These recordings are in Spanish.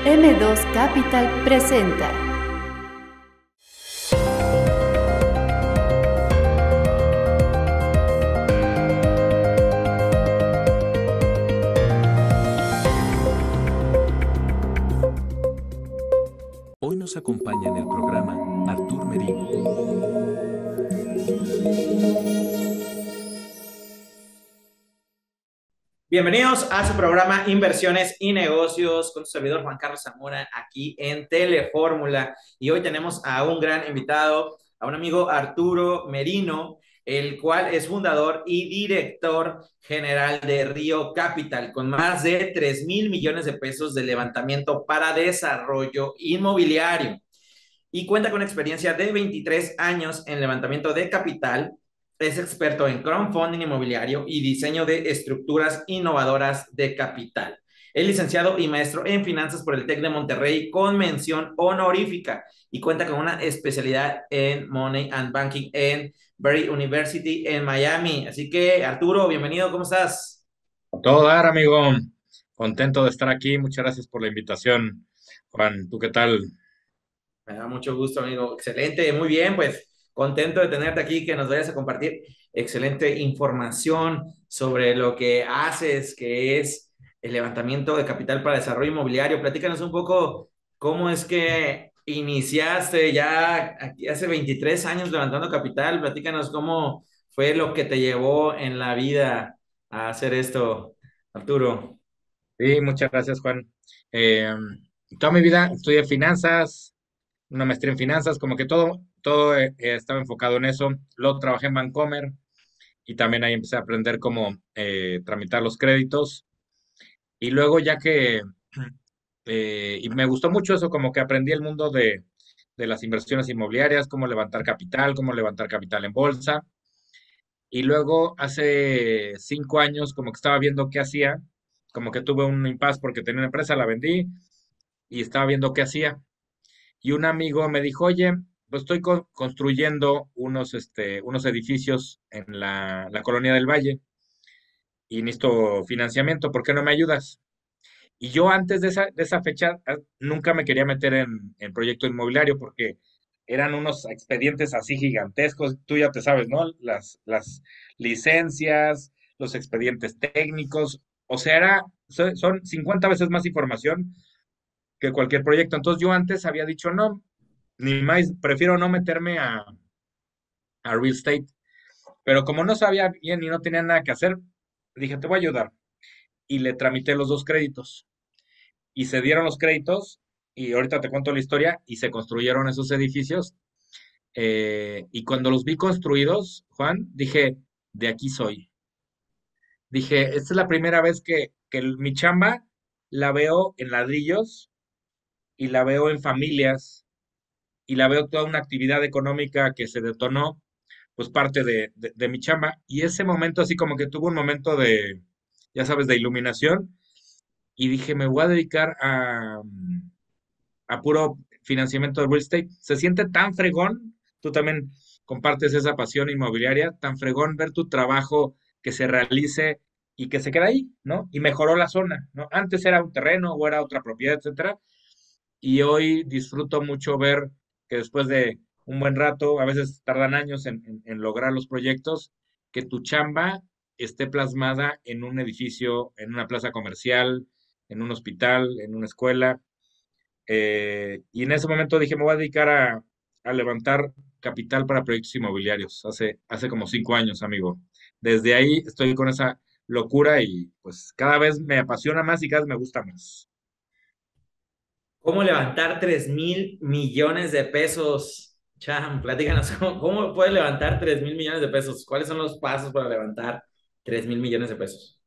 M2 Capital presenta. Hoy nos acompaña en el programa Artur Merino. Bienvenidos a su programa Inversiones y Negocios con su servidor Juan Carlos Zamora aquí en Telefórmula. Y hoy tenemos a un gran invitado, a un amigo Arturo Merino, el cual es fundador y director general de Río Capital, con más de 3,000 millones de pesos de levantamiento para desarrollo inmobiliario. Y cuenta con experiencia de 23 años en levantamiento de capital. Es experto en crowdfunding inmobiliario y diseño de estructuras innovadoras de capital. Es licenciado y maestro en finanzas por el TEC de Monterrey con mención honorífica y cuenta con una especialidad en Money and Banking en Berry University en Miami. Así que, Arturo, bienvenido, ¿cómo estás? A todo dar, amigo. Contento de estar aquí. Muchas gracias por la invitación. Juan, ¿tú qué tal? Me da mucho gusto, amigo. Excelente, muy bien, pues contento de tenerte aquí, que nos vayas a compartir excelente información sobre lo que haces, que es el levantamiento de capital para desarrollo inmobiliario. Platícanos un poco cómo es que iniciaste ya aquí hace 23 años levantando capital. Platícanos cómo fue lo que te llevó en la vida a hacer esto, Arturo. Sí, muchas gracias, Juan. Eh, Toda mi vida estudié finanzas, una maestría en finanzas, como que todo estaba enfocado en eso. Luego trabajé en Bancomer y también ahí empecé a aprender cómo tramitar los créditos. Y luego ya que, y me gustó mucho eso, como que aprendí el mundo de las inversiones inmobiliarias, cómo levantar capital en bolsa. Y luego hace 5 años como que estaba viendo qué hacía, como que tuve un impasse porque tenía una empresa, la vendí y estaba viendo qué hacía. Y un amigo me dijo, oye, pues estoy construyendo unos edificios en la Colonia del Valle y necesito financiamiento, ¿por qué no me ayudas? Y yo antes de esa fecha nunca me quería meter en proyecto inmobiliario porque eran unos expedientes así gigantescos, tú ya te sabes, ¿no? Las licencias, los expedientes técnicos, o sea, son 50 veces más información que cualquier proyecto. Entonces yo antes había dicho, no, ni más, prefiero no meterme a real estate. Pero como no sabía bien y no tenía nada que hacer, dije, te voy a ayudar. Y le tramité los dos créditos. Y se dieron los créditos, y ahorita te cuento la historia, y se construyeron esos edificios. Y cuando los vi construidos, Juan, dije, de aquí soy. Dije, esta es la primera vez que mi chamba la veo en ladrillos y la veo en familias y la veo toda una actividad económica que se detonó, pues parte de mi chamba. Y ese momento así como que tuvo un momento de, ya sabes, de iluminación y dije, me voy a dedicar a puro financiamiento de real estate. Se siente tan fregón, tú también compartes esa pasión inmobiliaria, tan fregón ver tu trabajo que se realice y que se queda ahí, ¿no? Y mejoró la zona, ¿no? Antes era un terreno o era otra propiedad, etcétera, y hoy disfruto mucho ver que después de un buen rato, a veces tardan años en lograr los proyectos, que tu chamba esté plasmada en un edificio, en una plaza comercial, en un hospital, en una escuela, y en ese momento dije, me voy a dedicar a levantar capital para proyectos inmobiliarios, hace como 5 años, amigo. Desde ahí estoy con esa locura y pues cada vez me apasiona más y cada vez me gusta más. ¿Cómo levantar 3,000 millones de pesos? Cham, platícanos, ¿cómo puedes levantar 3,000 millones de pesos? ¿Cuáles son los pasos para levantar 3,000 millones de pesos?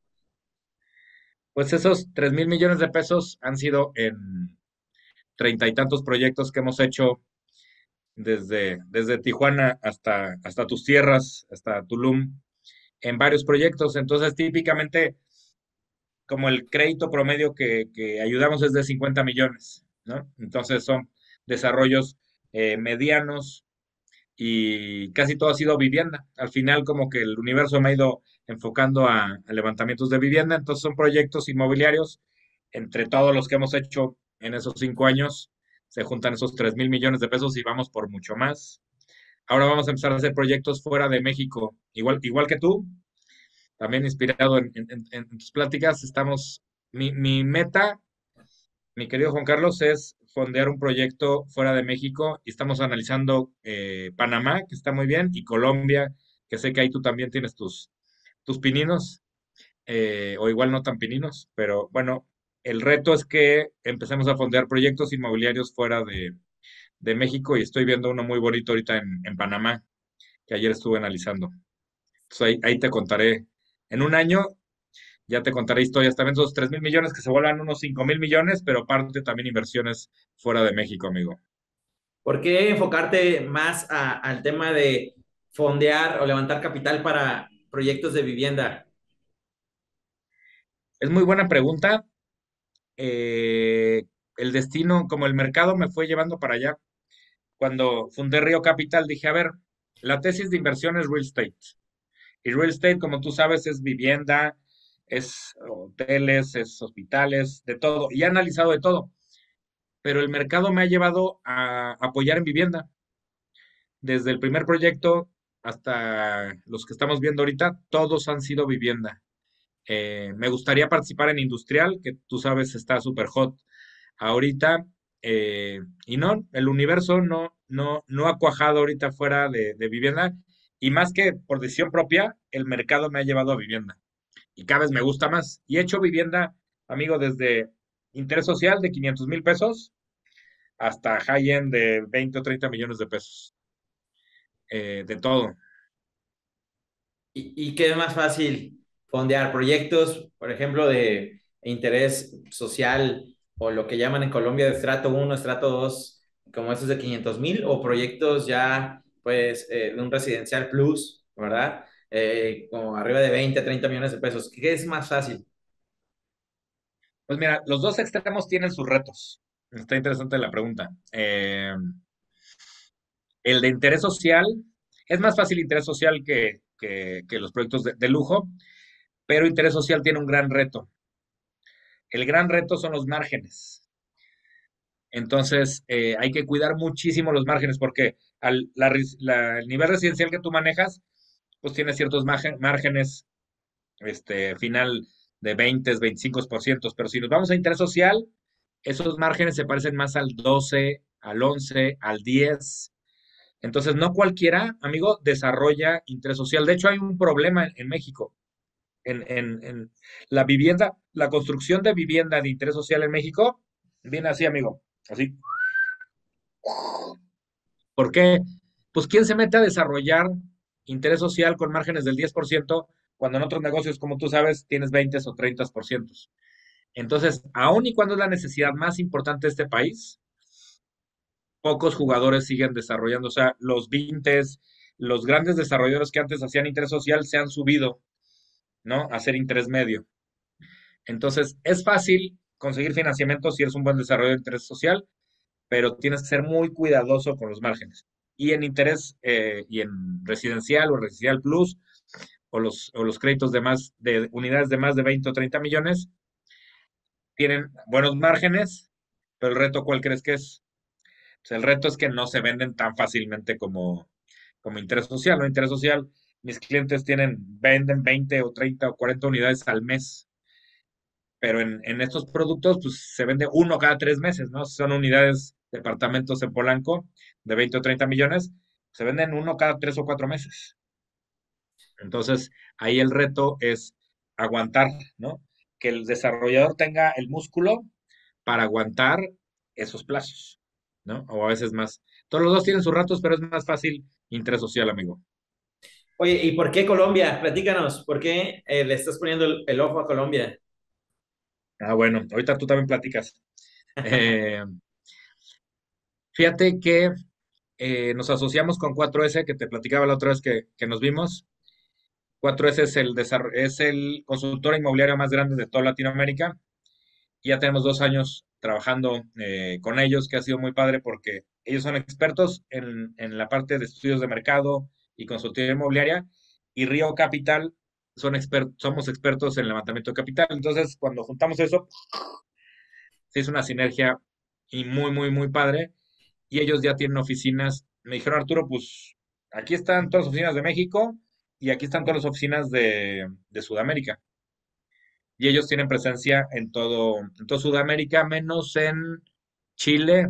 Pues esos 3,000 millones de pesos han sido en treinta y tantos proyectos que hemos hecho desde Tijuana hasta tus tierras, hasta Tulum, en varios proyectos. Entonces, típicamente, como el crédito promedio que ayudamos es de 50 millones, ¿no? Entonces, son desarrollos medianos y casi todo ha sido vivienda. Al final, como que el universo me ha ido enfocando a levantamientos de vivienda. Entonces, son proyectos inmobiliarios entre todos los que hemos hecho En esos 5 años se juntan esos 3,000 millones de pesos y vamos por mucho más. Ahora vamos a empezar a hacer proyectos fuera de México, igual que tú, también inspirado en tus pláticas. Mi meta, mi querido Juan Carlos, es fondear un proyecto fuera de México y estamos analizando Panamá, que está muy bien, y Colombia, que sé que ahí tú también tienes tus pininos, o igual no tan pininos, pero bueno, el reto es que empecemos a fondear proyectos inmobiliarios fuera de México y estoy viendo uno muy bonito ahorita en Panamá, que ayer estuve analizando. Entonces ahí te contaré. En un año ya te contaré historias. También esos 3,000 millones que se vuelvan unos 5,000 millones, pero aparte también inversiones fuera de México, amigo. ¿Por qué enfocarte más al tema de fondear o levantar capital para proyectos de vivienda? Es muy buena pregunta. Eh, el destino, como el mercado me fue llevando para allá. Cuando fundé Río Capital, dije, a ver, la tesis de inversión es real estate. Y real estate, como tú sabes, es vivienda, es hoteles, es hospitales, de todo. Y he analizado de todo. Pero el mercado me ha llevado a apoyar en vivienda. Desde el primer proyecto hasta los que estamos viendo ahorita, todos han sido vivienda. Me gustaría participar en industrial, que tú sabes está súper hot ahorita. Y no, el universo no ha cuajado ahorita fuera de vivienda. Y más que por decisión propia, el mercado me ha llevado a vivienda. Y cada vez me gusta más. Y he hecho vivienda, amigo, desde interés social de 500,000 pesos hasta high-end de 20 o 30 millones de pesos. De todo. ¿Y qué es más fácil fondear? ¿Proyectos, por ejemplo, de interés social o lo que llaman en Colombia de estrato uno, estrato 2, como esos de 500,000, o proyectos ya, pues, de un residencial plus, ¿verdad? Como arriba de 20, 30 millones de pesos. ¿Qué es más fácil? Pues mira, los dos extremos tienen sus retos. Está interesante la pregunta. El de interés social, es más fácil interés social que los proyectos de lujo, pero interés social tiene un gran reto. El gran reto son los márgenes. Entonces, hay que cuidar muchísimo los márgenes porque el nivel residencial que tú manejas, pues tiene ciertos márgenes, final de 20, 25%, pero si nos vamos a interés social, esos márgenes se parecen más al 12, al 11, al 10. Entonces, no cualquiera, amigo, desarrolla interés social. De hecho, hay un problema en México. En la vivienda, la construcción de vivienda de interés social en México viene así, amigo. Así. ¿Por qué? Pues, ¿quién se mete a desarrollar interés social con márgenes del 10% cuando en otros negocios, como tú sabes, tienes 20 o 30%? Entonces, aun y cuando es la necesidad más importante de este país, pocos jugadores siguen desarrollando. O sea, los vintes, los grandes desarrolladores que antes hacían interés social se han subido, ¿no? A hacer interés medio. Entonces, es fácil conseguir financiamiento si eres un buen desarrollador de interés social, pero tienes que ser muy cuidadoso con los márgenes. Y en interés, y en residencial o residencial plus, o los créditos de unidades de más de 20 o 30 millones, tienen buenos márgenes, pero el reto, ¿cuál crees que es? Pues el reto es que no se venden tan fácilmente como interés social, ¿no? Interés social, mis clientes venden 20 o 30 o 40 unidades al mes, pero en estos productos, pues se vende uno cada 3 meses, ¿no? Si son unidades, departamentos en Polanco de 20 o 30 millones, se venden uno cada 3 o 4 meses. Entonces, ahí el reto es aguantar, ¿no? Que el desarrollador tenga el músculo para aguantar esos plazos, ¿no? O a veces más. Todos los dos tienen sus ratos, pero es más fácil interés social, amigo. Oye, ¿y por qué Colombia? Platícanos, ¿por qué le estás poniendo el ojo a Colombia? Ah, bueno, ahorita tú también platicas. Eh, Fíjate que nos asociamos con 4S, que te platicaba la otra vez que nos vimos. 4S es el consultor inmobiliario más grande de toda Latinoamérica. Ya tenemos 2 años trabajando con ellos, que ha sido muy padre porque ellos son expertos en la parte de estudios de mercado y consultoría inmobiliaria, y Río Capital somos expertos en levantamiento de capital. Entonces, cuando juntamos eso, se hizo una sinergia y muy, muy, muy padre. Y ellos ya tienen oficinas. Me dijeron, Arturo, pues aquí están todas las oficinas de México y aquí están todas las oficinas de Sudamérica. Y ellos tienen presencia en todo Sudamérica, menos en Chile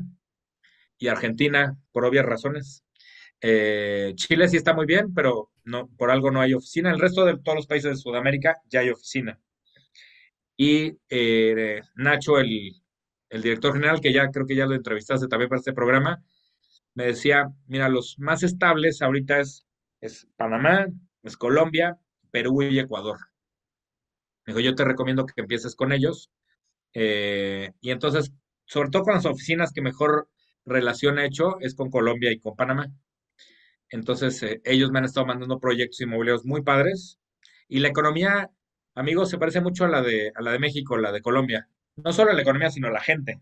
y Argentina, por obvias razones. Chile sí está muy bien, pero no, por algo no hay oficina. El resto de todos los países de Sudamérica ya hay oficina. Y Nacho, el director general, que ya creo que ya lo entrevistaste también para este programa, me decía, mira, los más estables ahorita es Panamá, es Colombia, Perú y Ecuador. Me dijo, yo te recomiendo que empieces con ellos. Y entonces, sobre todo con las oficinas que mejor relación he hecho es con Colombia y con Panamá. Entonces, ellos me han estado mandando proyectos inmobiliarios muy padres. Y la economía, amigos, se parece mucho a la de México, la de Colombia. No solo la economía, sino la gente,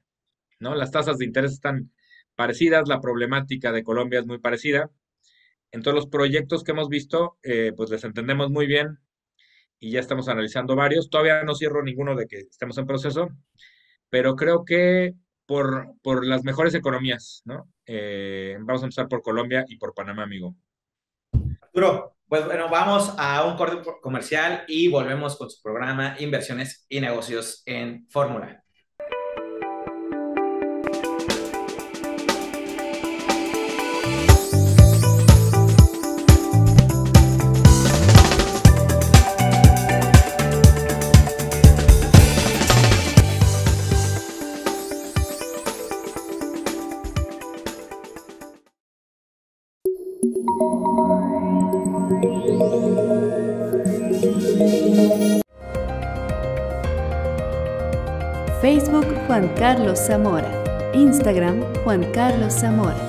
¿no? Las tasas de interés están parecidas, la problemática de Colombia es muy parecida. En todos los proyectos que hemos visto, pues les entendemos muy bien y ya estamos analizando varios. Todavía no cierro ninguno de que estemos en proceso, pero creo que por las mejores economías, ¿no? Vamos a empezar por Colombia y por Panamá, amigo. Arturo, pues bueno, vamos a un corte comercial y volvemos con su programa Inversiones y Negocios en Fórmula. Facebook Juan Carlos Zamora. Instagram Juan Carlos Zamora.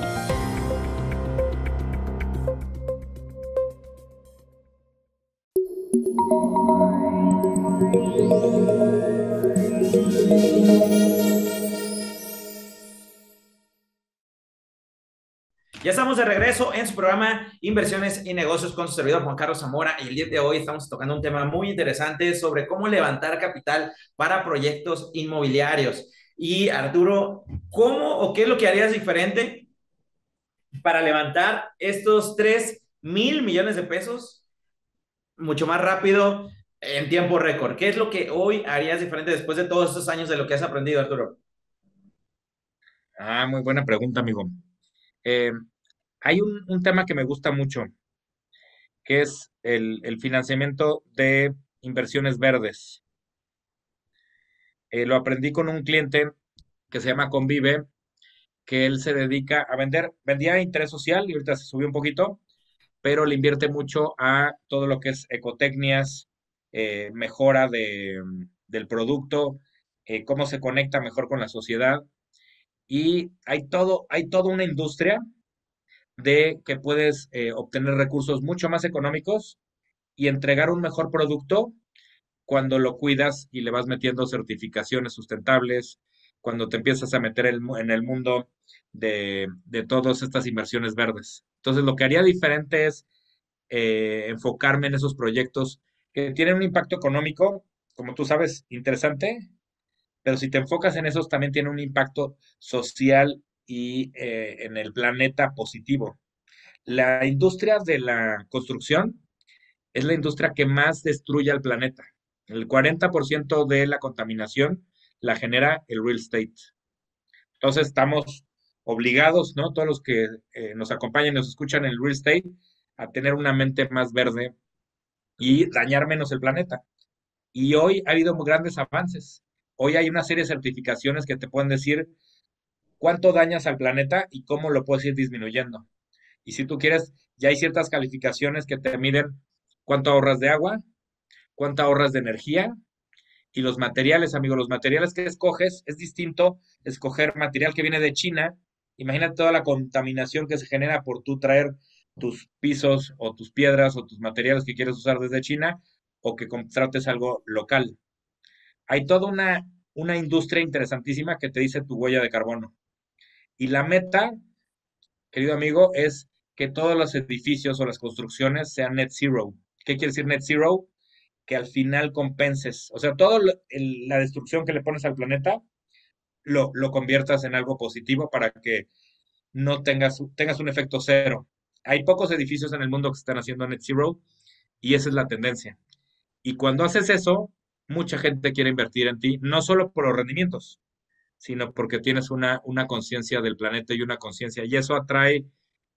Ya estamos de regreso en su programa Inversiones y Negocios con su servidor Juan Carlos Zamora y el día de hoy estamos tocando un tema muy interesante sobre cómo levantar capital para proyectos inmobiliarios. Y Arturo, ¿cómo o qué es lo que harías diferente para levantar estos 3,000 millones de pesos mucho más rápido en tiempo récord? ¿Qué es lo que hoy harías diferente después de todos estos años de lo que has aprendido, Arturo? Ah, muy buena pregunta, amigo. Eh, Hay un tema que me gusta mucho, que es el financiamiento de inversiones verdes. Lo aprendí con un cliente que se llama Convive, que él se dedica a vendía interés social y ahorita se subió un poquito, pero le invierte mucho a todo lo que es ecotecnias, mejora del producto, cómo se conecta mejor con la sociedad. Y hay toda una industria de que puedes obtener recursos mucho más económicos y entregar un mejor producto cuando lo cuidas y le vas metiendo certificaciones sustentables, cuando te empiezas a meter en el mundo de todas estas inversiones verdes. Entonces, lo que haría diferente es enfocarme en esos proyectos que tienen un impacto económico, como tú sabes, interesante, pero si te enfocas en esos, también tiene un impacto social y en el planeta positivo. La industria de la construcción es la industria que más destruye al planeta. El 40% de la contaminación la genera el real estate. Entonces estamos obligados, ¿no? Todos los que nos acompañan y nos escuchan en el real estate, a tener una mente más verde y dañar menos el planeta. Y hoy ha habido muy grandes avances. Hoy hay una serie de certificaciones que te pueden decir cuánto dañas al planeta y cómo lo puedes ir disminuyendo. Y si tú quieres, ya hay ciertas calificaciones que te miden cuánto ahorras de agua, cuánto ahorras de energía y los materiales, amigo, los materiales que escoges es distinto escoger material que viene de China. Imagínate toda la contaminación que se genera por tú traer tus pisos o tus piedras o tus materiales que quieres usar desde China o que contrates algo local. Hay toda una industria interesantísima que te dice tu huella de carbono. Y la meta, querido amigo, es que todos los edificios o las construcciones sean net zero. ¿Qué quiere decir net zero? Que al final compenses. O sea, toda la destrucción que le pones al planeta, lo conviertas en algo positivo para que no tengas un efecto cero. Hay pocos edificios en el mundo que están haciendo net zero y esa es la tendencia. Y cuando haces eso, mucha gente quiere invertir en ti, no solo por los rendimientos, sino porque tienes una conciencia del planeta y una conciencia. Y eso atrae,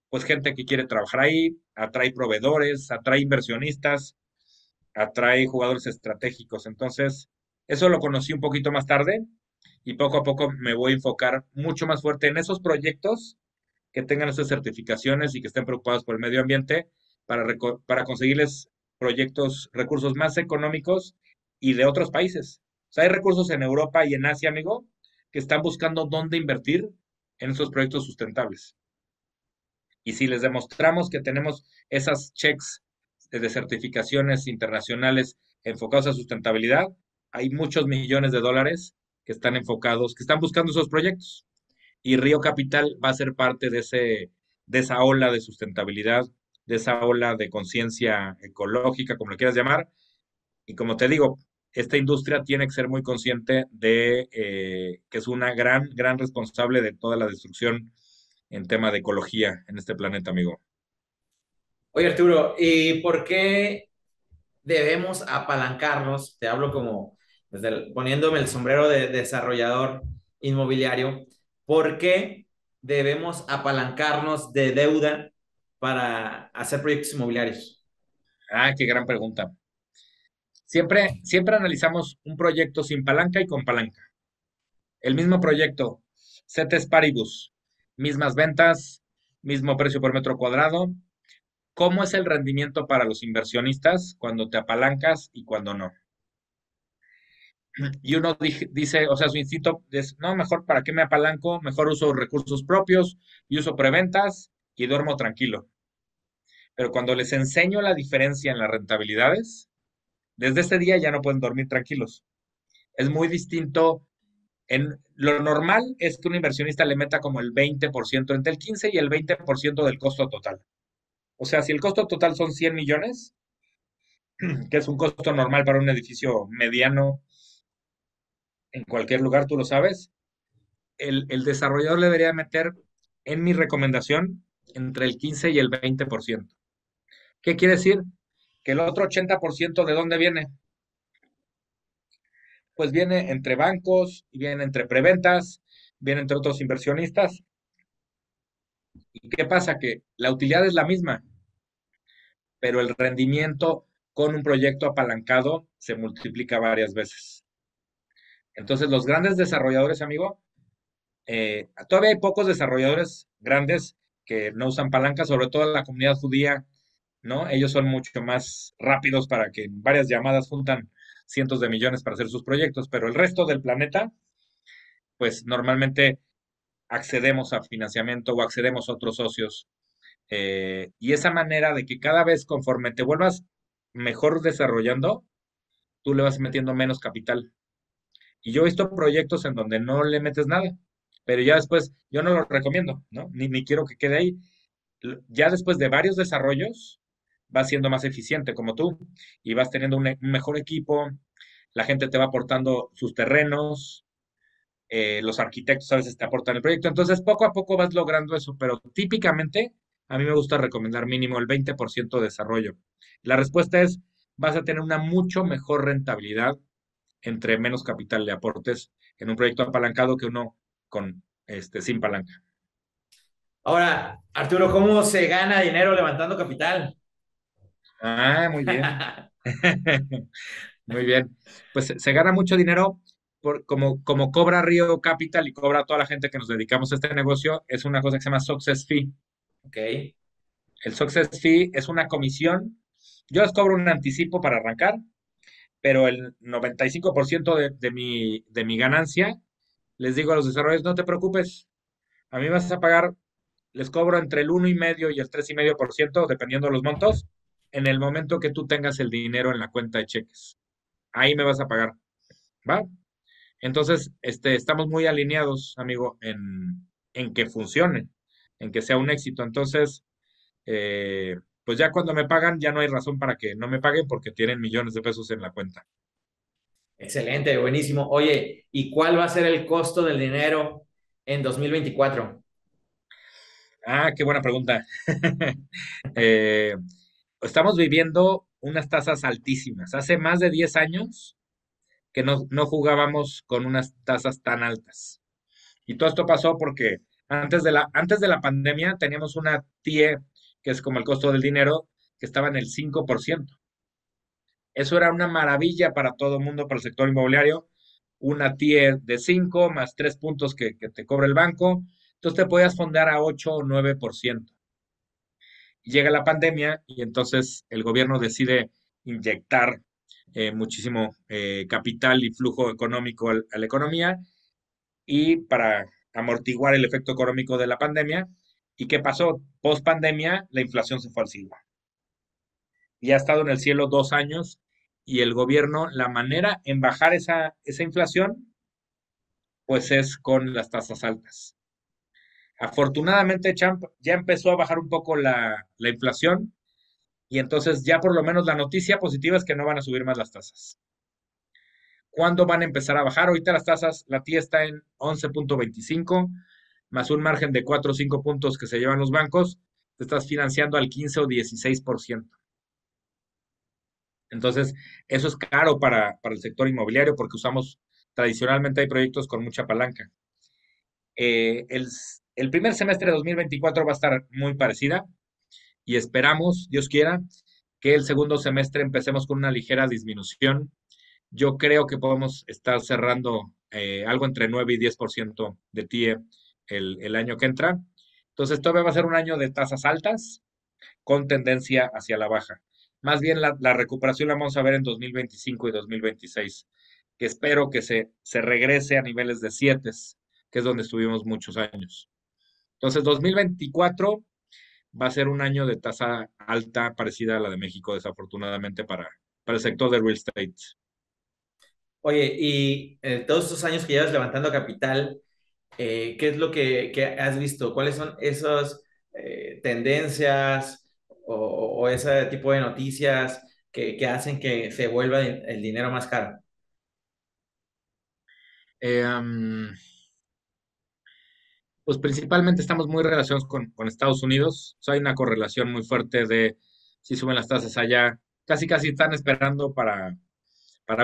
pues, gente que quiere trabajar ahí, atrae proveedores, atrae inversionistas, atrae jugadores estratégicos. Entonces, eso lo conocí un poquito más tarde y poco a poco me voy a enfocar mucho más fuerte en esos proyectos que tengan esas certificaciones y que estén preocupados por el medio ambiente para conseguirles proyectos, recursos más económicos y de otros países. O sea, hay recursos en Europa y en Asia, amigo, que están buscando dónde invertir en esos proyectos sustentables. Y si les demostramos que tenemos esas checks de certificaciones internacionales enfocadas a sustentabilidad, hay muchos millones de dólares que están enfocados, que están buscando esos proyectos. Y Río Capital va a ser parte de esa ola de sustentabilidad, de esa ola de conciencia ecológica, como le quieras llamar. Y como te digo, esta industria tiene que ser muy consciente de que es una gran responsable de toda la destrucción en tema de ecología en este planeta, amigo. Oye, Arturo, ¿y por qué debemos apalancarnos? Te hablo como poniéndome el sombrero de desarrollador inmobiliario. ¿Por qué debemos apalancarnos de deuda para hacer proyectos inmobiliarios? Ah, qué gran pregunta. Siempre analizamos un proyecto sin palanca y con palanca. El mismo proyecto, ceteris paribus, mismas ventas, mismo precio por metro cuadrado. ¿Cómo es el rendimiento para los inversionistas cuando te apalancas y cuando no? Y uno dice, o sea, su instinto es, no, mejor para qué me apalanco, mejor uso recursos propios y uso preventas y duermo tranquilo. Pero cuando les enseño la diferencia en las rentabilidades, desde ese día ya no pueden dormir tranquilos. Es muy distinto. Lo normal es que un inversionista le meta como el 20%, entre el 15 y el 20% del costo total. O sea, si el costo total son 100 millones, que es un costo normal para un edificio mediano en cualquier lugar, tú lo sabes, el desarrollador le debería meter, en mi recomendación, entre el 15 y el 20%. ¿Qué quiere decir? Que el otro 80% ¿de dónde viene? Pues viene entre bancos, y viene entre preventas, viene entre otros inversionistas. ¿Y qué pasa? Que la utilidad es la misma, pero el rendimiento con un proyecto apalancado se multiplica varias veces. Entonces, los grandes desarrolladores, amigo, todavía hay pocos desarrolladores grandes que no usan palanca, sobre todo en la comunidad judía, ¿no? Ellos son mucho más rápidos para que en varias llamadas juntan cientos de millones para hacer sus proyectos, pero el resto del planeta, pues normalmente accedemos a financiamiento o accedemos a otros socios. Y esa manera de que cada vez conforme te vuelvas mejor desarrollando, tú le vas metiendo menos capital. Y yo he visto proyectos en donde no le metes nada, pero ya después yo no lo recomiendo, ¿no? Ni quiero que quede ahí. Ya después de varios desarrollos, vas siendo más eficiente como tú y vas teniendo un mejor equipo, la gente te va aportando sus terrenos, los arquitectos a veces te aportan el proyecto, entonces poco a poco vas logrando eso, pero típicamente a mí me gusta recomendar mínimo el 20% de desarrollo. La respuesta es, vas a tener una mucho mejor rentabilidad entre menos capital le aportes en un proyecto apalancado que uno sin palanca. Ahora, Arturo, ¿cómo se gana dinero levantando capital? Ah, muy bien. Muy bien. Pues se gana mucho dinero como cobra Río Capital y cobra toda la gente que nos dedicamos a este negocio, es una cosa que se llama Success Fee. Ok. El Success Fee es una comisión. Yo les cobro un anticipo para arrancar, pero el 95% de mi ganancia, les digo a los desarrolladores, no te preocupes, a mí vas a pagar, les cobro entre el 1,5 y el 3,5%, dependiendo de los montos, en el momento que tú tengas el dinero en la cuenta de cheques. Ahí me vas a pagar, ¿va? Entonces, estamos muy alineados, amigo, en que funcione, en que sea un éxito. Entonces, pues ya cuando me pagan, ya no hay razón para que no me paguen porque tienen millones de pesos en la cuenta. Excelente, buenísimo. Oye, ¿y cuál va a ser el costo del dinero en 2024? Ah, qué buena pregunta. Eh, Estamos viviendo unas tasas altísimas. Hace más de 10 años que no jugábamos con unas tasas tan altas. Y todo esto pasó porque antes de la pandemia teníamos una TIE, que es como el costo del dinero, que estaba en el 5%. Eso era una maravilla para todo el mundo, para el sector inmobiliario. Una TIE de 5 más 3 puntos que te cobra el banco. Entonces te podías fondear a 8 o 9%. Llega la pandemia y entonces el gobierno decide inyectar muchísimo capital y flujo económico a la economía y para amortiguar el efecto económico de la pandemia. ¿Y qué pasó? Post pandemia, la inflación se fue al cielo. Y ha estado en el cielo 2 años y el gobierno, la manera en bajar esa inflación, pues es con las tasas altas. Afortunadamente, Champ ya empezó a bajar un poco la inflación y entonces ya por lo menos la noticia positiva es que no van a subir más las tasas. ¿Cuándo van a empezar a bajar? Ahorita las tasas, la TIE está en 11.25, más un margen de 4 o 5 puntos que se llevan los bancos, te estás financiando al 15 o 16%. Entonces, eso es caro para el sector inmobiliario porque tradicionalmente hay proyectos con mucha palanca. Eh, el, el primer semestre de 2024 va a estar muy parecida y esperamos, Dios quiera, que el segundo semestre empecemos con una ligera disminución. Yo creo que podemos estar cerrando algo entre 9 y 10% de TIE el año que entra. Entonces, todavía va a ser un año de tasas altas con tendencia hacia la baja. Más bien la recuperación la vamos a ver en 2025 y 2026, que espero que se regrese a niveles de 7, que es donde estuvimos muchos años. Entonces, 2024 va a ser un año de tasa alta parecida a la de México, desafortunadamente, para el sector de real estate. Oye, y todos estos años que llevas levantando capital, ¿qué es lo que has visto? ¿Cuáles son esas tendencias o ese tipo de noticias que hacen que se vuelva el dinero más caro? Eh, um, pues principalmente estamos muy relacionados con Estados Unidos. O sea, hay una correlación muy fuerte de si suben las tasas allá. Casi, casi están esperando para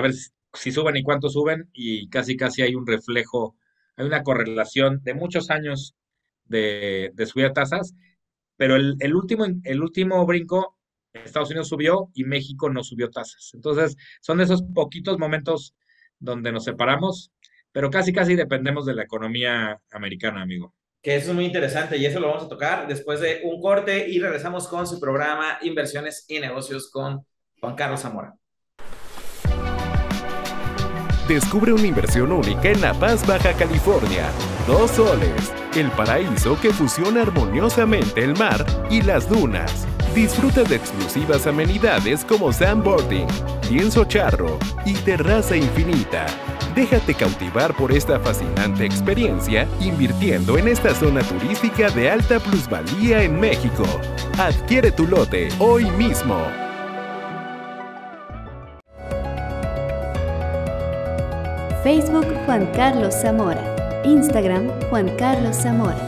ver si suben y cuánto suben y casi, casi hay un reflejo, hay una correlación de muchos años de subida de tasas, pero el último brinco, Estados Unidos subió y México no subió tasas. Entonces, son de esos poquitos momentos donde nos separamos, pero casi, casi dependemos de la economía americana, amigo. Que eso es muy interesante y eso lo vamos a tocar después de un corte y regresamos con su programa Inversiones y Negocios con Juan Carlos Zamora. Descubre una inversión única en La Paz, Baja California. Dos soles, el paraíso que fusiona armoniosamente el mar y las dunas. Disfruta de exclusivas amenidades como sandboarding, lienzo charro y terraza infinita. Déjate cautivar por esta fascinante experiencia invirtiendo en esta zona turística de alta plusvalía en México. Adquiere tu lote hoy mismo. Facebook Juan Carlos Zamora. Instagram Juan Carlos Zamora.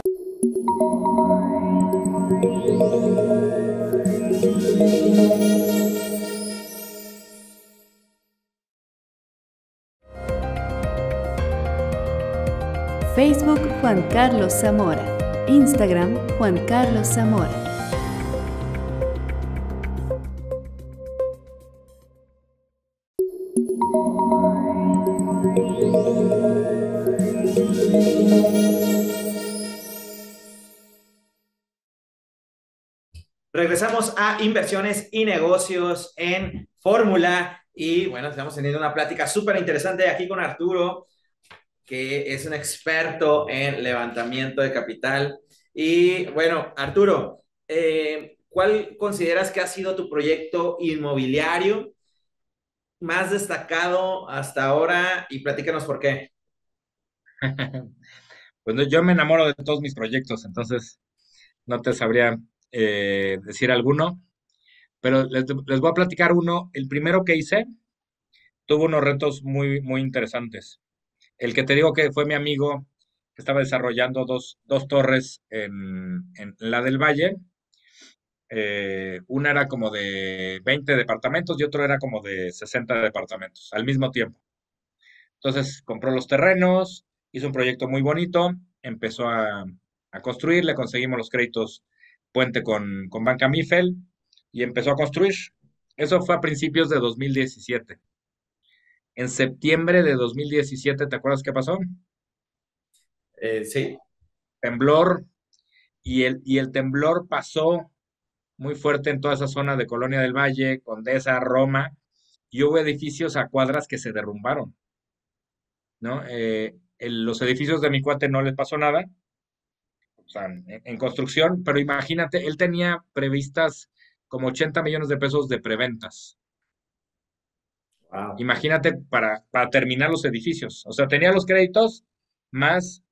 Facebook Juan Carlos Zamora. Instagram Juan Carlos Zamora. Regresamos a Inversiones y Negocios en Fórmula y bueno, estamos teniendo una plática súper interesante aquí con Arturo, que es un experto en levantamiento de capital. Y bueno, Arturo, ¿cuál consideras que ha sido tu proyecto inmobiliario más destacado hasta ahora? Y platícanos por qué. Pues yo me enamoro de todos mis proyectos, entonces no te sabría decir alguno, pero les voy a platicar uno. El primero que hice tuvo unos retos muy, muy interesantes. El que te digo que fue mi amigo que estaba desarrollando dos torres en la del Valle. Una era como de 20 departamentos y otro era como de 60 departamentos al mismo tiempo. Entonces compró los terrenos, hizo un proyecto muy bonito, empezó a construir, le conseguimos los créditos puente con Banca Mifel y empezó a construir. Eso fue a principios de 2017. En septiembre de 2017, ¿te acuerdas qué pasó? Sí. Temblor, y el temblor pasó muy fuerte en toda esa zona de Colonia del Valle, Condesa, Roma, y hubo edificios a cuadras que se derrumbaron, ¿no? Los edificios de mi cuate no les pasó nada, o sea, en construcción, pero imagínate, él tenía previstas como 80 millones de pesos de preventas. Wow. Imagínate para terminar los edificios. O sea, tenía los créditos más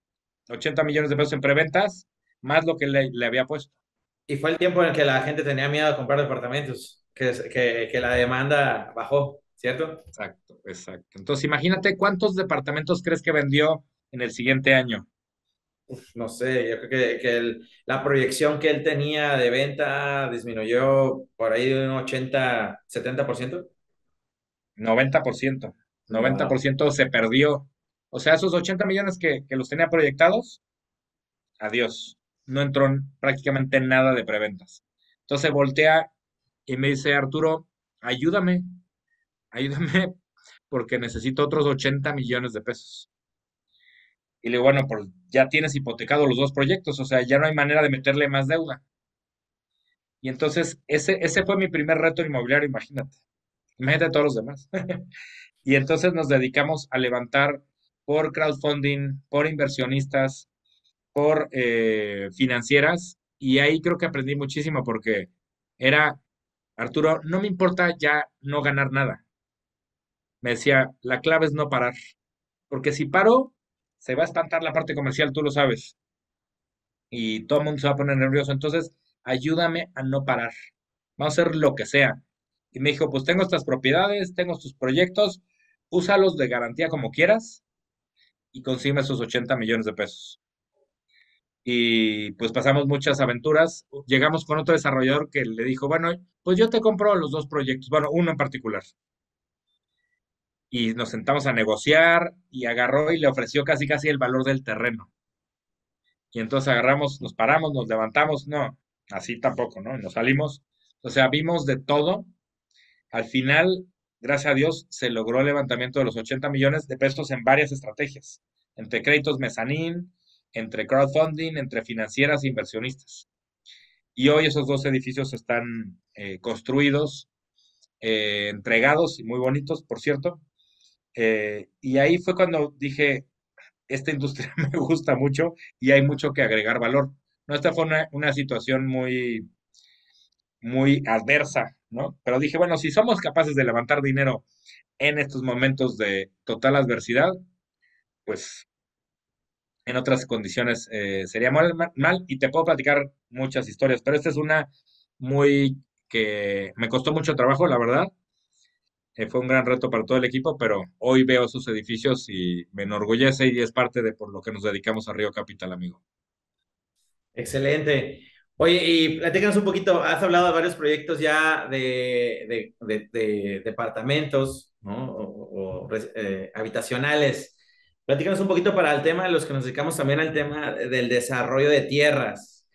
80 millones de pesos en preventas, más lo que le había puesto. Y fue el tiempo en el que la gente tenía miedo a comprar departamentos, que la demanda bajó, ¿cierto? Exacto, exacto. Entonces, imagínate cuántos departamentos crees que vendió en el siguiente año. No sé, yo creo la proyección que él tenía de venta disminuyó por ahí de un 80-70%. 90%. noventa por Wow. ciento se perdió. O sea, esos 80 millones que los tenía proyectados, adiós. No entró prácticamente nada de preventas. Entonces voltea y me dice, Arturo, ayúdame, ayúdame porque necesito otros 80 millones de pesos. Y le digo, bueno, pues ya tienes hipotecado los dos proyectos, o sea, ya no hay manera de meterle más deuda. Y entonces ese fue mi primer reto inmobiliario, imagínate. Imagínate todos los demás. Y entonces nos dedicamos a levantar por crowdfunding, por inversionistas, por financieras. Y ahí creo que aprendí muchísimo porque era, Arturo, no me importa ya no ganar nada. Me decía, la clave es no parar. Porque si paro, se va a espantar la parte comercial, tú lo sabes. Y todo el mundo se va a poner nervioso. Entonces, ayúdame a no parar. Vamos a hacer lo que sea. Y me dijo, pues tengo estas propiedades, tengo estos proyectos, úsalos de garantía como quieras y consigue esos 80 millones de pesos. Y pues pasamos muchas aventuras. Llegamos con otro desarrollador que le dijo, bueno, pues yo te compro los dos proyectos, bueno, uno en particular. Y nos sentamos a negociar y agarró y le ofreció casi casi el valor del terreno. Y entonces agarramos, nos paramos, nos levantamos, no, así tampoco, ¿no? Y nos salimos. O sea, vimos de todo. Al final, gracias a Dios, se logró el levantamiento de los 80 millones de pesos en varias estrategias, entre créditos mezanín, entre crowdfunding, entre financieras e inversionistas. Y hoy esos dos edificios están construidos, entregados y muy bonitos, por cierto. Y ahí fue cuando dije, esta industria me gusta mucho y hay mucho que agregar valor. No, esta fue una situación muy, muy adversa, ¿no? Pero dije, bueno, si somos capaces de levantar dinero en estos momentos de total adversidad, pues en otras condiciones sería mal, y te puedo platicar muchas historias, pero esta es una muy que me costó mucho trabajo, la verdad. Fue un gran reto para todo el equipo, pero hoy veo esos edificios y me enorgullece y es parte de por lo que nos dedicamos a Río Capital, amigo. Excelente. Oye, y platícanos un poquito, has hablado de varios proyectos ya de departamentos, ¿no? Habitacionales. Platícanos un poquito para el tema de los que nos dedicamos también al tema del desarrollo de tierras.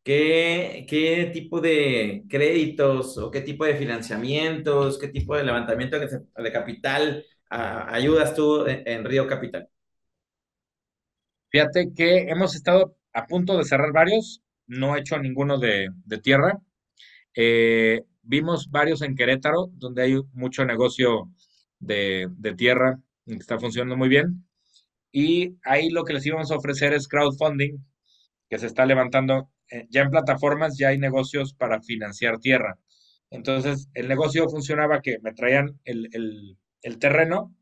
¿Qué tipo de créditos o qué tipo de financiamientos, qué tipo de levantamiento de capital ayudas tú en Río Capital? Fíjate que hemos estado a punto de cerrar varios, no he hecho ninguno de tierra. Vimos varios en Querétaro, donde hay mucho negocio de tierra que está funcionando muy bien. Y ahí lo que les íbamos a ofrecer es crowdfunding, que se está levantando. Ya en plataformas ya hay negocios para financiar tierra. Entonces, el negocio funcionaba que me traían el terreno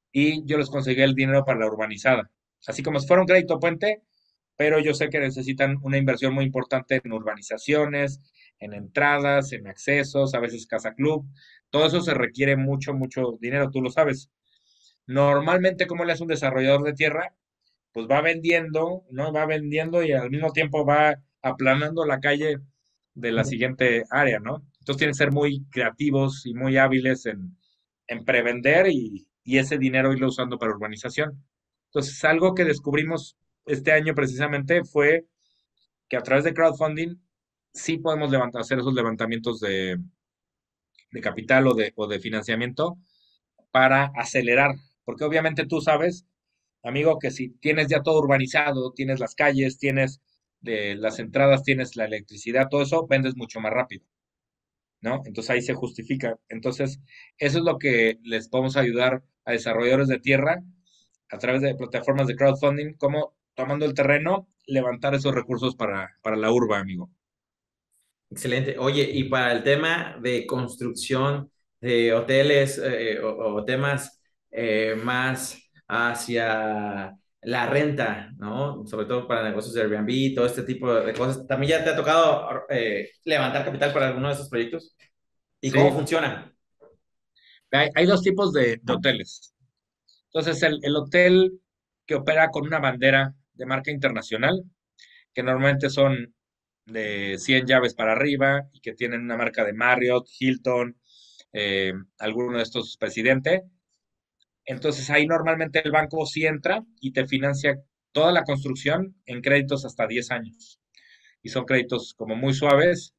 y yo les conseguía el dinero para la urbanizada. Así como si fuera un crédito puente, pero yo sé que necesitan una inversión muy importante en urbanizaciones, en entradas, en accesos, a veces casa club. Todo eso se requiere mucho, mucho dinero, tú lo sabes. Normalmente, ¿cómo le hace un desarrollador de tierra? Pues va vendiendo, ¿no? Va vendiendo y al mismo tiempo va aplanando la calle de la siguiente área, ¿no? Entonces tienen que ser muy creativos y muy hábiles en prevender y ese dinero irlo usando para urbanización. Entonces, algo que descubrimos este año precisamente fue que a través de crowdfunding sí podemos hacer esos levantamientos de capital o de financiamiento para acelerar, porque obviamente tú sabes, amigo, que si tienes ya todo urbanizado, tienes las calles, tienes las entradas, tienes la electricidad, todo eso, vendes mucho más rápido, ¿no? Entonces ahí se justifica. Entonces, eso es lo que les podemos ayudar a desarrolladores de tierra a través de plataformas de crowdfunding, como tomando el terreno, levantar esos recursos para la urba, amigo. Excelente. Oye, y para el tema de construcción de hoteles o temas más hacia la renta, ¿no? Sobre todo para negocios de Airbnb, todo este tipo de cosas. ¿También ya te ha tocado levantar capital para alguno de esos proyectos? ¿Y cómo Sí, funciona? hay dos tipos de hoteles. Entonces, el hotel que opera con una bandera de marca internacional, que normalmente son de 100 llaves para arriba y que tienen una marca de Marriott, Hilton, alguno de estos presidente. Entonces ahí normalmente el banco sí entra y te financia toda la construcción en créditos hasta 10 años. Y son créditos como muy suaves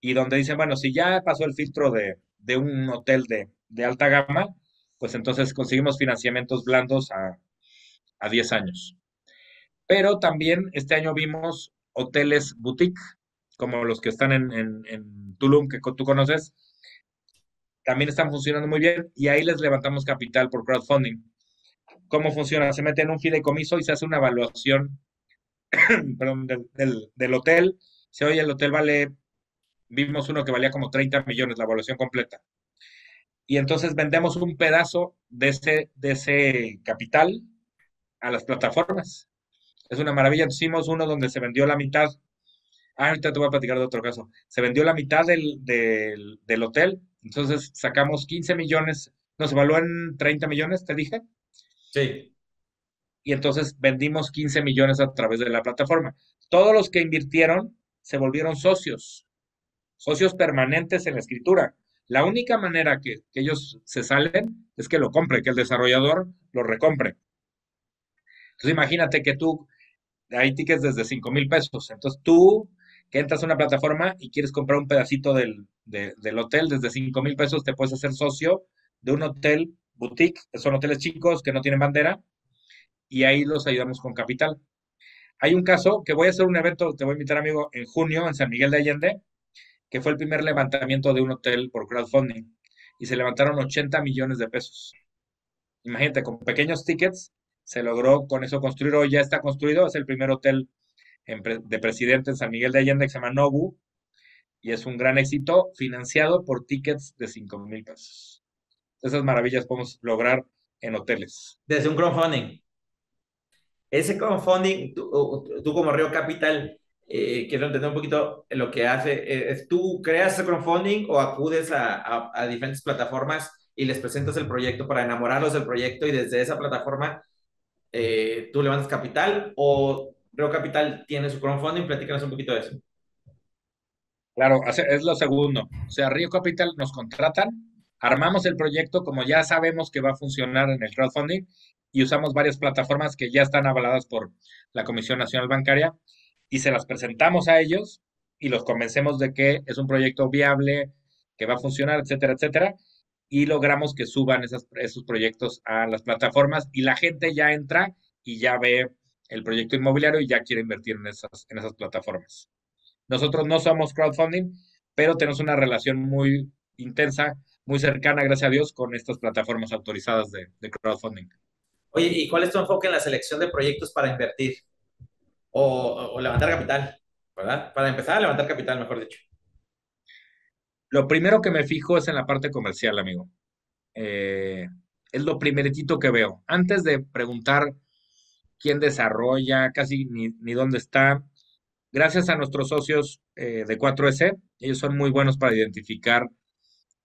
y donde dicen, bueno, si ya pasó el filtro de un hotel de alta gama, pues entonces conseguimos financiamientos blandos a 10 años. Pero también este año vimos hoteles boutique, como los que están en Tulum, que tú conoces, también están funcionando muy bien y ahí les levantamos capital por crowdfunding. ¿Cómo funciona? Se mete en un fideicomiso y se hace una evaluación perdón, del hotel. Se oye, el hotel vale, vimos uno que valía como 30 millones, la evaluación completa. Y entonces vendemos un pedazo de ese capital a las plataformas. Es una maravilla. Hicimos uno donde se vendió la mitad. Ah, ahorita te voy a platicar de otro caso. Se vendió la mitad del hotel. Entonces sacamos 15 millones. Nos evaluó en 30 millones, te dije. Sí. Y entonces vendimos 15 millones a través de la plataforma. Todos los que invirtieron se volvieron socios permanentes en la escritura. La única manera que ellos se salen es que lo compre, que el desarrollador lo recompre. Entonces imagínate que tú, hay tickets desde 5,000 pesos. Entonces tú que entras a una plataforma y quieres comprar un pedacito del hotel desde 5,000 pesos, te puedes hacer socio de un hotel boutique, que son hoteles chicos que no tienen bandera, y ahí los ayudamos con capital. Hay un caso que voy a hacer un evento, te voy a invitar, amigo, en junio en San Miguel de Allende, que fue el primer levantamiento de un hotel por crowdfunding y se levantaron 80 millones de pesos. Imagínate, con pequeños tickets se logró con eso construir, hoy ya está construido, es el primer hotel de presidente en San Miguel de Allende que se llama Nobu y es un gran éxito financiado por tickets de 5,000 pesos. Esas maravillas podemos lograr en hoteles. Desde un crowdfunding. Ese crowdfunding, tú como Río Capital, quiero entender un poquito lo que hace. ¿Tú creas ese crowdfunding o acudes a diferentes plataformas y les presentas el proyecto para enamorarlos del proyecto y desde esa plataforma tú levantas capital o Río Capital tiene su crowdfunding? Platícanos un poquito de eso. Claro, es lo segundo. O sea, Río Capital nos contratan, armamos el proyecto como ya sabemos que va a funcionar en el crowdfunding y usamos varias plataformas que ya están avaladas por la Comisión Nacional Bancaria y se las presentamos a ellos y los convencemos de que es un proyecto viable, que va a funcionar, etcétera, etcétera, y logramos que suban esos proyectos a las plataformas y la gente ya entra y ya ve el proyecto inmobiliario y ya quiere invertir en esas plataformas. Nosotros no somos crowdfunding, pero tenemos una relación muy intensa, muy cercana, gracias a Dios, con estas plataformas autorizadas de crowdfunding. Oye, ¿y cuál es tu enfoque en la selección de proyectos para invertir o levantar capital? ¿Verdad? Para empezar a levantar capital, mejor dicho. Lo primero que me fijo es en la parte comercial, amigo. Eh, es lo primeritito que veo. Antes de preguntar quién desarrolla, casi ni dónde está. Gracias a nuestros socios de 4S, ellos son muy buenos para identificar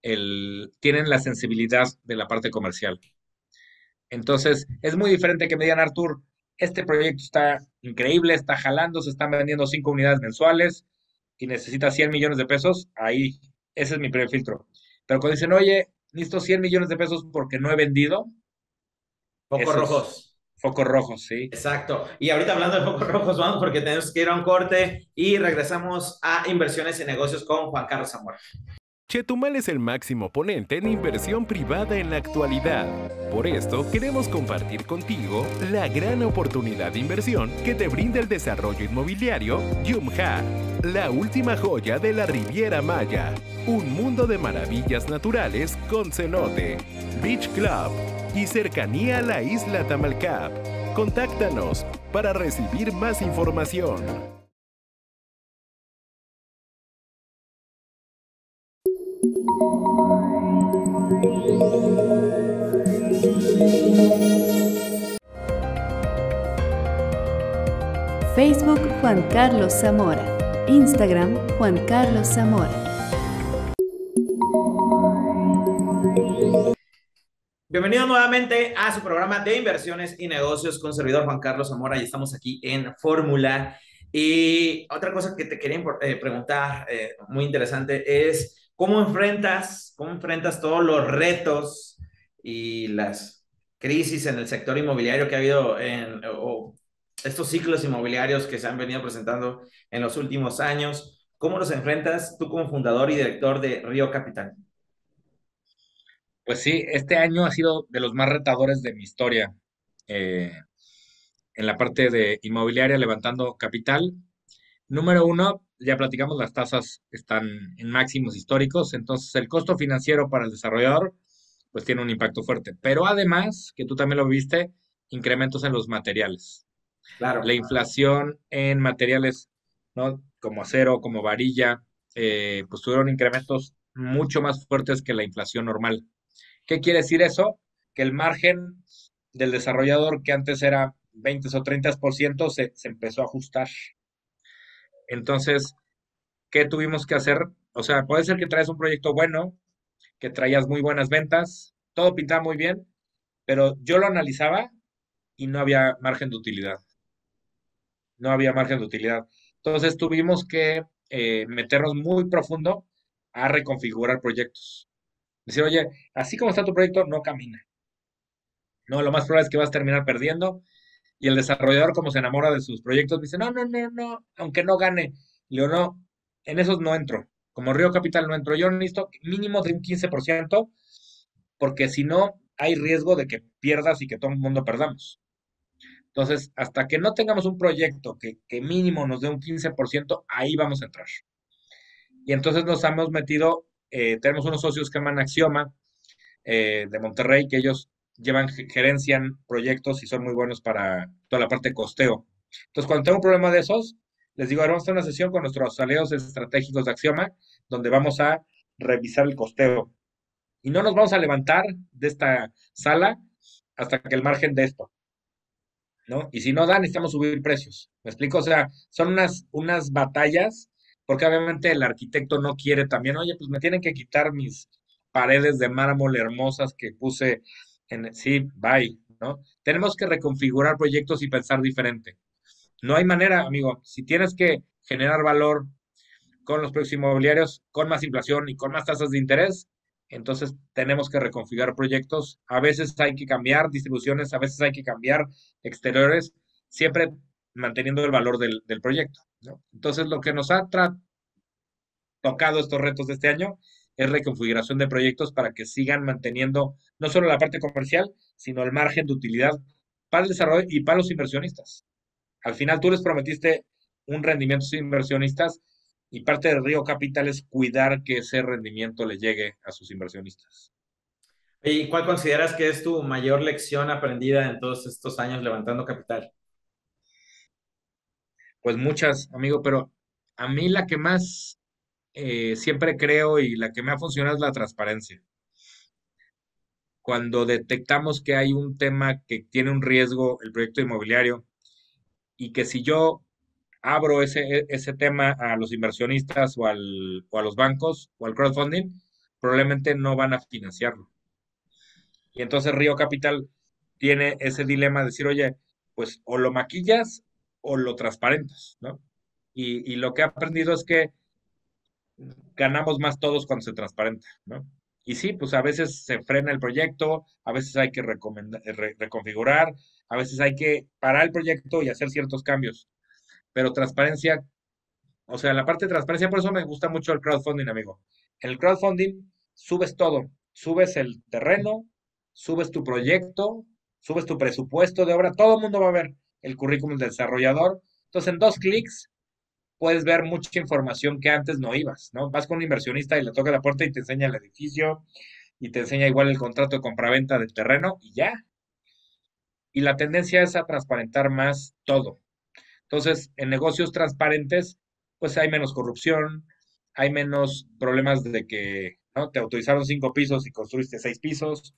tienen la sensibilidad de la parte comercial. Entonces, es muy diferente que me digan, Artur, este proyecto está increíble, está jalando, se están vendiendo 5 unidades mensuales y necesita 100 millones de pesos. Ahí, ese es mi primer filtro. Pero cuando dicen, oye, necesito 100 millones de pesos porque no he vendido, Focos eso es rojos. focos rojos, sí. Exacto. Y ahorita hablando de focos rojos, vamos porque tenemos que ir a un corte y regresamos a Inversiones y Negocios con Juan Carlos Zamora. Chetumal es el máximo ponente en inversión privada en la actualidad. Por esto, queremos compartir contigo la gran oportunidad de inversión que te brinda el desarrollo inmobiliario Yumja, la última joya de la Riviera Maya. Un mundo de maravillas naturales con cenote, beach club y cercanía a la isla Tamalcap. Contáctanos para recibir más información. Facebook Juan Carlos Zamora. Instagram Juan Carlos Zamora. Bienvenido nuevamente a su programa de inversiones y negocios con servidor Juan Carlos Zamora y estamos aquí en Fórmula. Y otra cosa que te quería preguntar, muy interesante, es cómo enfrentas todos los retos y las crisis en el sector inmobiliario que ha habido o estos ciclos inmobiliarios que se han venido presentando en los últimos años. ¿Cómo los enfrentas tú como fundador y director de Río Capital? Pues sí, este año ha sido de los más retadores de mi historia eh, en la parte de inmobiliaria, levantando capital. Número uno, ya platicamos, las tasas están en máximos históricos, entonces el costo financiero para el desarrollador pues tiene un impacto fuerte. Pero además, que tú también lo viste, incrementos en los materiales. Claro. La inflación en materiales, ¿no? Como acero, como varilla, pues tuvieron incrementos mucho más fuertes que la inflación normal. ¿Qué quiere decir eso? Que el margen del desarrollador, que antes era 20 o 30%, se empezó a ajustar. Entonces, ¿qué tuvimos que hacer? O sea, puede ser que traes un proyecto bueno, que traías muy buenas ventas, todo pintaba muy bien, pero yo lo analizaba y no había margen de utilidad. No había margen de utilidad. Entonces tuvimos que meternos muy profundo a reconfigurar proyectos. Decir, oye, así como está tu proyecto, no camina. No, lo más probable es que vas a terminar perdiendo. Y el desarrollador, como se enamora de sus proyectos, dice, no, no, no, no, aunque no gane. Le digo, no, en esos no entro. Como Río Capital no entro. Yo necesito mínimo de un 15%, porque si no, hay riesgo de que pierdas y que todo el mundo perdamos. Entonces, hasta que no tengamos un proyecto que mínimo nos dé un 15%, ahí vamos a entrar. Y entonces nos hemos metido, tenemos unos socios que llaman Axioma, de Monterrey, que ellos gerencian proyectos y son muy buenos para toda la parte de costeo. Entonces, cuando tengo un problema de esos, les digo, ahora vamos a hacer una sesión con nuestros aliados estratégicos de Axioma, donde vamos a revisar el costeo. Y no nos vamos a levantar de esta sala hasta que el margen de esto, ¿no? Y si no da, necesitamos subir precios. ¿Me explico? O sea, son unas batallas, porque obviamente el arquitecto no quiere también, oye, pues me tienen que quitar mis paredes de mármol hermosas que puse sí, bye, ¿no? Tenemos que reconfigurar proyectos y pensar diferente. No hay manera, amigo. Si tienes que generar valor con los precios inmobiliarios, con más inflación y con más tasas de interés, entonces tenemos que reconfigurar proyectos. A veces hay que cambiar distribuciones, a veces hay que cambiar exteriores, siempre manteniendo el valor del proyecto, ¿no? Entonces, lo que nos ha tocado estos retos de este año es reconfiguración de proyectos para que sigan manteniendo no solo la parte comercial, sino el margen de utilidad para el desarrollo y para los inversionistas. Al final tú les prometiste un rendimiento a sus inversionistas y parte de Río Capital es cuidar que ese rendimiento le llegue a sus inversionistas. ¿Y cuál consideras que es tu mayor lección aprendida en todos estos años levantando capital? Pues muchas, amigo, pero a mí la que más siempre creo y la que me ha funcionado es la transparencia. cuando detectamos que hay un tema que tiene un riesgo, el proyecto inmobiliario, y que si yo abro ese tema a los inversionistas o a los bancos o al crowdfunding, probablemente no van a financiarlo. Y entonces Río Capital tiene ese dilema de decir, oye, pues o lo maquillas o lo transparentas, ¿no? Y lo que he aprendido es que ganamos más todos cuando se transparenta, ¿no? Y sí, pues a veces se frena el proyecto, a veces hay que reconfigurar, a veces hay que parar el proyecto y hacer ciertos cambios, pero transparencia, o sea, la parte de transparencia, por eso me gusta mucho el crowdfunding, amigo. En el crowdfunding subes todo, subes el terreno, subes tu proyecto, subes tu presupuesto de obra, todo el mundo va a ver el currículum del desarrollador. Entonces, en 2 clics puedes ver mucha información que antes no ibas, ¿no? Vas con un inversionista y le toca la puerta y te enseña el edificio y te enseña igual el contrato de compraventa del terreno y ya. Y la tendencia es a transparentar más todo. Entonces, en negocios transparentes, pues hay menos corrupción, hay menos problemas de que, ¿no? Te autorizaron 5 pisos y construiste 6 pisos.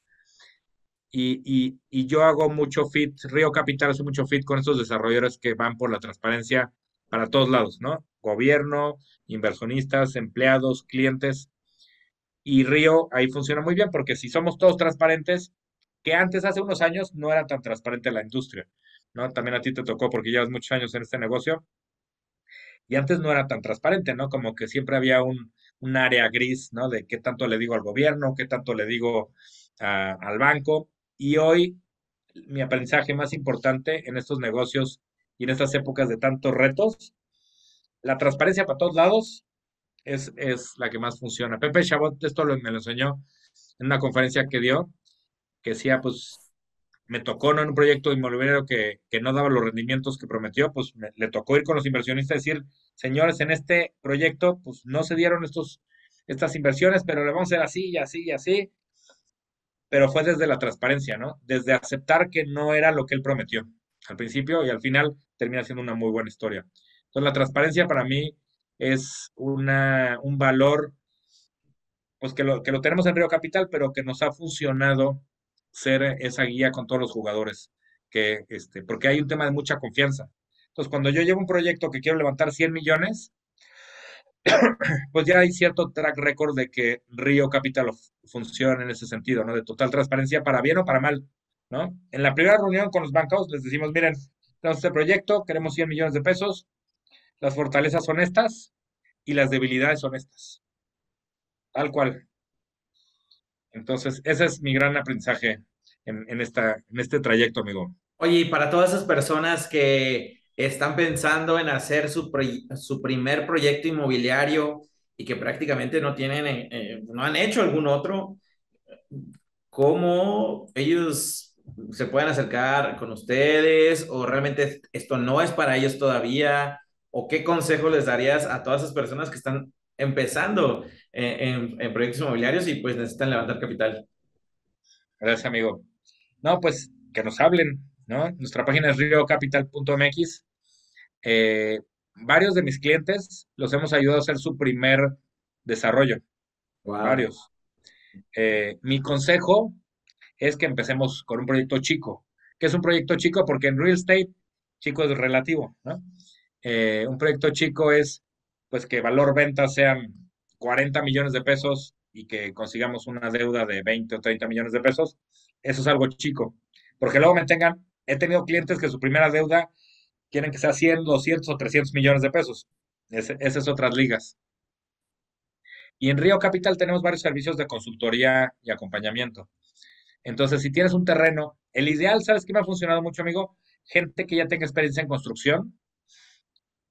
Y yo hago mucho fit, Río Capital hace mucho fit con estos desarrolladores que van por la transparencia para todos lados, ¿no? Gobierno, inversionistas, empleados, clientes. Y Río ahí funciona muy bien porque si somos todos transparentes, que antes, hace unos años, no era tan transparente la industria, ¿no? También a ti te tocó porque llevas muchos años en este negocio y antes no era tan transparente, ¿no? Como que siempre había un área gris, ¿no? De qué tanto le digo al gobierno, qué tanto le digo al banco. Y hoy mi aprendizaje más importante en estos negocios y en estas épocas de tantos retos, la transparencia para todos lados es la que más funciona. Pepe Chabot me lo enseñó en una conferencia que dio, que decía, pues me tocó, ¿no? En un proyecto inmobiliario que no daba los rendimientos que prometió, pues le tocó ir con los inversionistas y decir, señores, en este proyecto, pues no se dieron estas inversiones, pero le vamos a hacer así y así y así, pero fue desde la transparencia, ¿no? Desde aceptar que no era lo que él prometió al principio y al final termina siendo una muy buena historia. Entonces, la transparencia para mí es un valor, pues que lo tenemos en Río Capital, pero que nos ha funcionado ser esa guía con todos los jugadores, porque hay un tema de mucha confianza. Entonces, cuando yo llevo un proyecto que quiero levantar 100 millones, pues ya hay cierto track record de que Río Capital funciona en ese sentido, ¿no? De total transparencia para bien o para mal, ¿no? En la primera reunión con los bancos les decimos, miren, tenemos este proyecto, queremos 100 millones de pesos, las fortalezas son estas y las debilidades son estas, tal cual. Entonces, ese es mi gran aprendizaje en este trayecto, amigo. Oye, y para todas esas personas que están pensando en hacer su primer proyecto inmobiliario y que prácticamente no tienen, no han hecho algún otro, ¿cómo ellos se pueden acercar con ustedes? ¿O realmente esto no es para ellos todavía? ¿O qué consejo les darías a todas esas personas que están empezando en proyectos inmobiliarios y pues necesitan levantar capital? Gracias, amigo. No, pues que nos hablen, ¿no? Nuestra página es riocapital.mx. Varios de mis clientes los hemos ayudado a hacer su primer desarrollo, Wow. varios. Mi consejo es que empecemos con un proyecto chico. ¿Qué es un proyecto chico? Porque en real estate, chico es relativo, ¿no? Un proyecto chico es, pues, que valor venta sean 40 millones de pesos y que consigamos una deuda de 20 o 30 millones de pesos. Eso es algo chico. Porque luego he tenido clientes que su primera deuda quieren que sea 100, 200 o 300 millones de pesos. Esas otras ligas. Y en Río Capital tenemos varios servicios de consultoría y acompañamiento. Entonces, si tienes un terreno, el ideal, ¿sabes qué me ha funcionado mucho, amigo? Gente que ya tenga experiencia en construcción.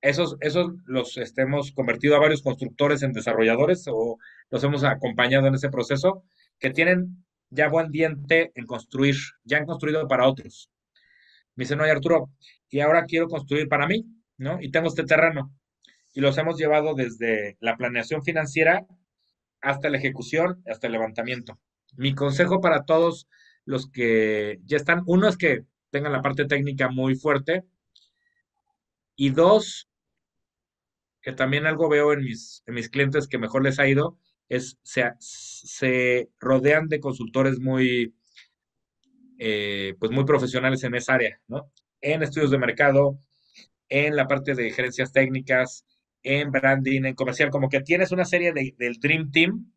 Esos los hemos convertido a varios constructores en desarrolladores o los hemos acompañado en ese proceso, que tienen ya buen diente en construir, ya han construido para otros. Me dicen, oye Arturo, y ahora quiero construir para mí, ¿no? Y tengo este terreno. Y los hemos llevado desde la planeación financiera hasta la ejecución, hasta el levantamiento. Mi consejo para todos los que ya están, uno es que tengan la parte técnica muy fuerte y dos, que también algo veo en mis clientes que mejor les ha ido, es se rodean de consultores muy pues muy profesionales en esa área, ¿no? En estudios de mercado, en la parte de gerencias técnicas, en branding, en comercial, como que tienes una serie del Dream Team,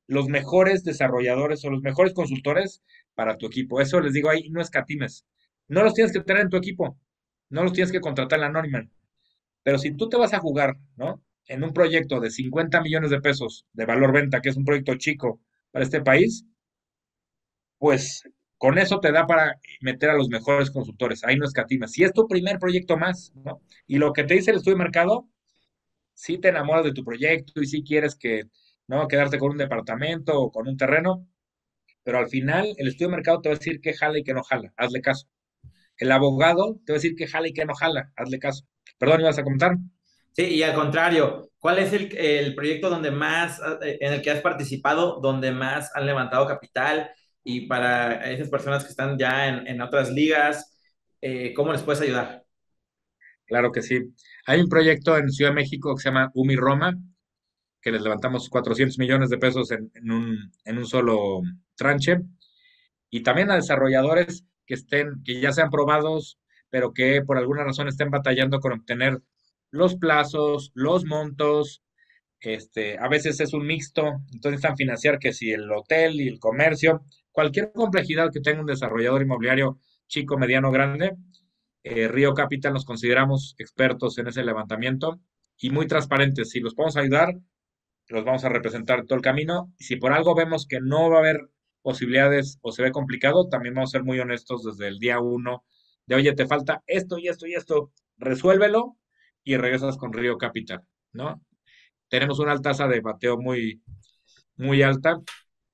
los mejores desarrolladores o los mejores consultores para tu equipo. Eso les digo ahí, no escatimes. No los tienes que tener en tu equipo, no los tienes que contratar en la nómina. Pero si tú te vas a jugar, ¿no? En un proyecto de 50 millones de pesos de valor venta, que es un proyecto chico para este país, pues con eso te da para meter a los mejores consultores. Ahí no escatimas. Si es tu primer proyecto más, ¿no? Y lo que te dice el estudio de mercado, si te enamoras de tu proyecto y si quieres que, ¿no? Quedarte con un departamento o con un terreno, pero al final el estudio de mercado te va a decir qué jala y qué no jala. Hazle caso. El abogado te va a decir qué jala y qué no jala. Hazle caso. Perdón, ¿ibas a comentar? Sí, y al contrario, ¿cuál es el proyecto donde más, en el que has participado, donde más han levantado capital? Y para esas personas que están ya en otras ligas, ¿cómo les puedes ayudar? Claro que sí. Hay un proyecto en Ciudad de México que se llama UMI Roma, que les levantamos 400 millones de pesos en un solo tranche. Y también a desarrolladores que ya sean probados, pero que por alguna razón estén batallando con obtener los plazos, los montos. A veces es un mixto, entonces necesitan financiar que si el hotel y el comercio, cualquier complejidad que tenga un desarrollador inmobiliario chico, mediano, grande, Río Capital nos consideramos expertos en ese levantamiento y muy transparentes. Si los podemos ayudar, los vamos a representar todo el camino. Y si por algo vemos que no va a haber posibilidades o se ve complicado, también vamos a ser muy honestos desde el día uno de, oye, te falta esto y esto y esto, resuélvelo y regresas con Río Capital, ¿no? Tenemos una tasa de bateo muy, muy alta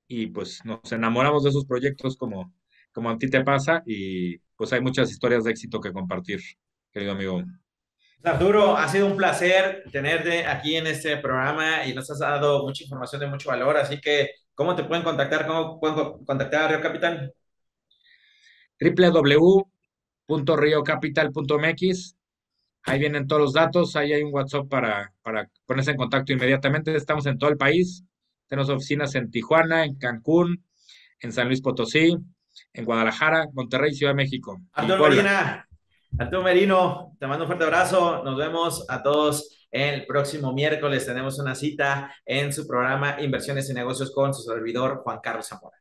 y pues nos enamoramos de esos proyectos como a ti te pasa y pues hay muchas historias de éxito que compartir, querido amigo. Arturo, ha sido un placer tenerte aquí en este programa y nos has dado mucha información de mucho valor, así que ¿cómo te pueden contactar? ¿Cómo pueden contactar a Río Capital? www.riocapital.mx. Ahí vienen todos los datos, ahí hay un WhatsApp para ponerse en contacto inmediatamente. Estamos en todo el país, tenemos oficinas en Tijuana, en Cancún, en San Luis Potosí, en Guadalajara, Monterrey, Ciudad de México. Arturo Merino, te mando un fuerte abrazo. Nos vemos a todos el próximo miércoles. Tenemos una cita en su programa Inversiones y Negocios con su servidor Juan Carlos Zamora.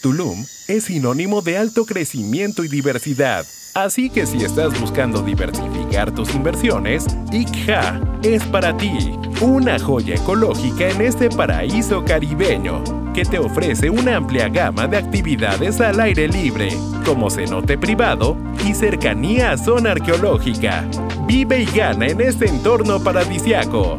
Tulum es sinónimo de alto crecimiento y diversidad. Así que si estás buscando diversificar tus inversiones, ICHA es para ti. Una joya ecológica en este paraíso caribeño que te ofrece una amplia gama de actividades al aire libre, como cenote privado y cercanía a zona arqueológica. Vive y gana en este entorno paradisiaco.